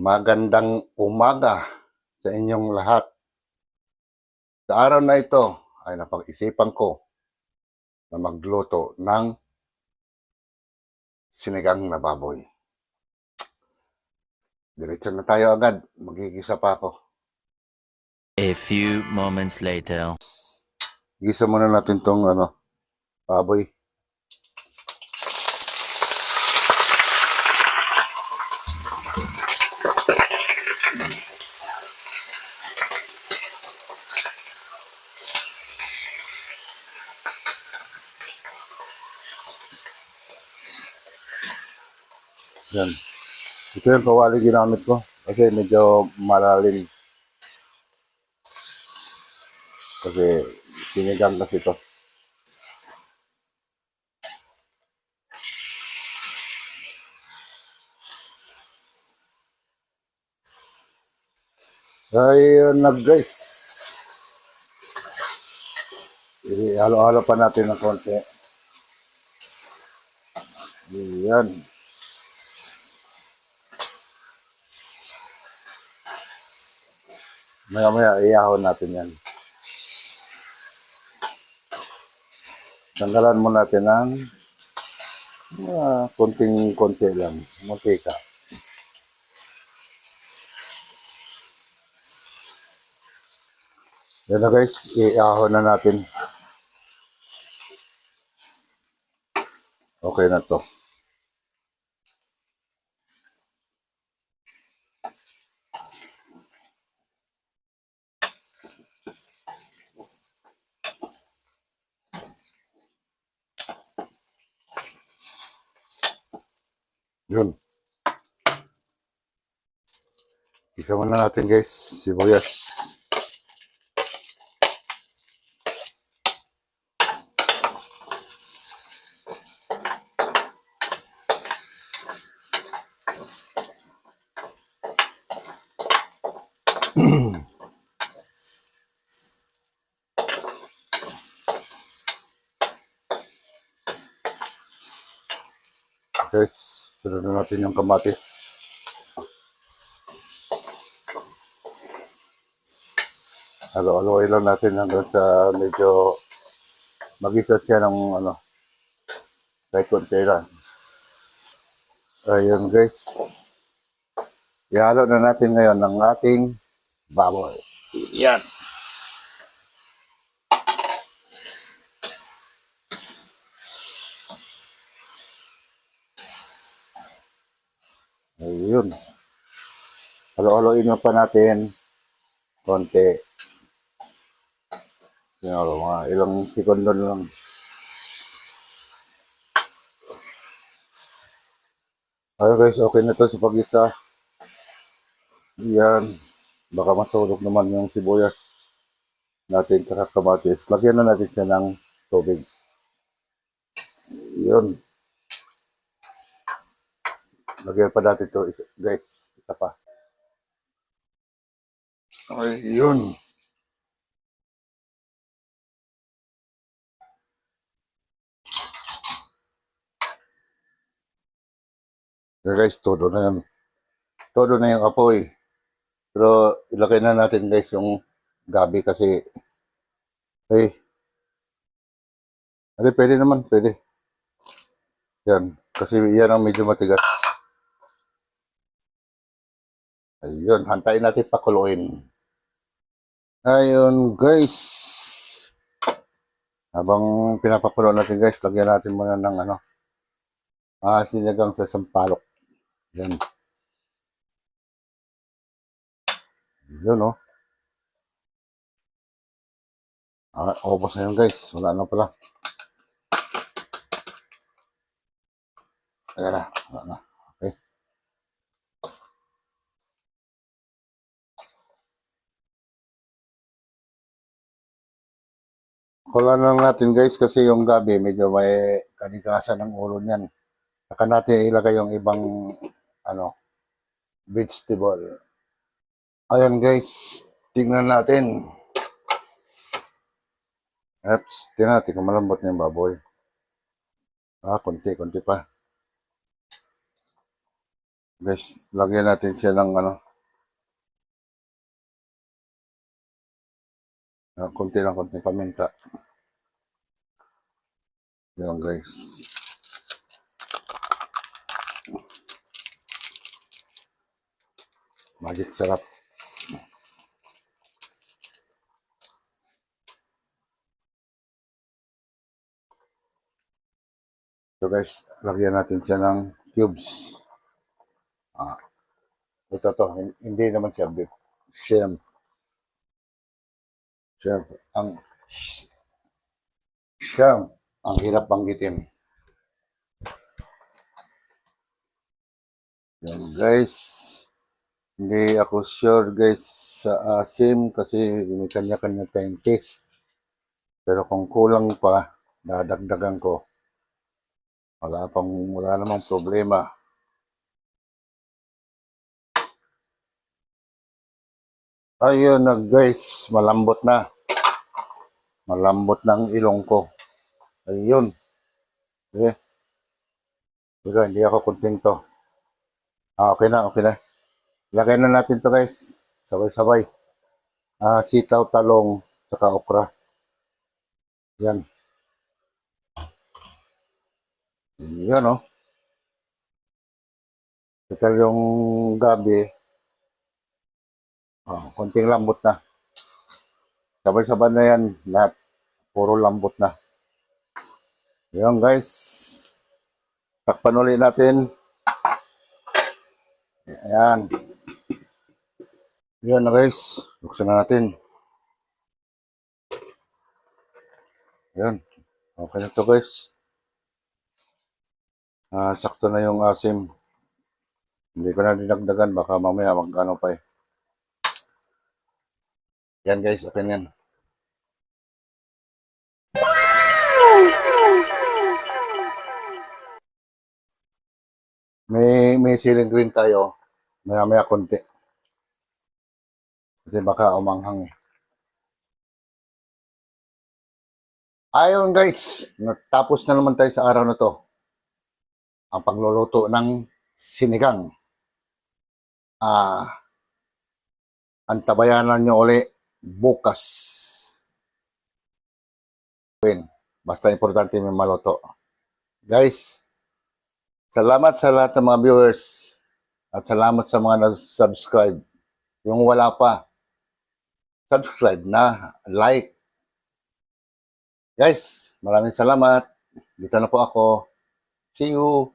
Magandang umaga sa inyong lahat. Sa araw na ito ay napag-isipan ko na magluto ng sinigang na baboy. Diretso na tayo agad. Magigisa pa ako. A few moments later. Gisa muna natin tong baboy. Yan. Ito yung kawali ginamit ko kasi medyo malalim. Kasi sinigang kasi ito. Ayun na guys. Ihalo-halo pa natin ng konti. Yan. Maya-maya iahon natin yan. Tanggalan mo natin ng konting-konti lang. Mantika. Yan na guys, iahon na natin. Okay na to. Yun. Isa muna natin guys, sibuyas. Guys, sunod na natin yung kamatis. Halo-haloy lang natin hanggang sa medyo mag-isa siya ng kahit konti lang. Ayun guys. Ihalo na natin ngayon ng ating baboy. Yan. Ayun. Halo-haloin pa natin konti. Mga ilang segundo lang. Ayun guys, okay na to sa pag-isa. Yan. Baka matulog naman yung sibuyas natin kakamatis. Lagyan na natin siya ng tubig. Yun. Lagyan pa natin ito guys. Isa pa. Ay, yun. Guys, todo na yan. Todo na yung apoy. Pero ilagay na natin guys yung gabi kasi pwede naman, pwede. Yan, kasi yan ang medyo matigas. Ayun, hantayin natin pakuluin. Ayun guys. Habang pinapakulo natin guys, lagyan natin muna ng sinigang sa sampalok. Yan. Yun oh. Ubos na yun guys. Wala na pala. Ayan na. Wala na. Okay. Kulan lang natin guys kasi yung gabi medyo may kanikasan ng ulo niyan. Saka natin ilagay yung ibang vegetable. Ayan guys. Tingnan natin. Tingnan natin kung malambot na yung baboy. Konti pa. Guys, lagyan natin siya ng konti lang, konti paminta. Yan guys. Magic sarap. So guys, lagyan natin siya ng cubes. Ito to, hindi naman siya beef. Shrimp. Shrimp. Shrimp. Ang hirap banggitin. Yan guys. Hindi ako sure guys sa asim kasi may kanya-kanya tayong taste. Pero kung kulang pa, dadagdagan ko. Wala namang problema. Ayun na guys, malambot na. Malambot na ang ilong ko. Ayun. Okay. Hindi ako kontento. Okay na, okay na. Lagay na natin to guys. Sabay-sabay. Sitaw, talong, saka okra. Yan. Yan oh. Total yung gabi. Konting lambot na. Sabay-sabay na yan. Lahat. Puro lambot na. Yan guys. Takpan ulit natin. Ayan. Yan na guys. Buksan na natin. Yan. Okay na to guys. Sakto na yung asim. Hindi ko na dinagdagan. Baka mamaya mag-ano pa eh. Yan guys. Okay na yan. May siling green tayo. Maya-maya konti. Kasi baka umanghang eh. Ayun guys. Natapos na naman tayo sa araw na to. Ang pagluluto ng sinigang. Antabayanan nyo uli bukas. Basta importante may maluto. Guys, salamat sa lahat ng mga viewers. At salamat sa mga nag-subscribe. Yung wala pa, subscribe na, like. Guys, maraming salamat. Dito na po ako. See you.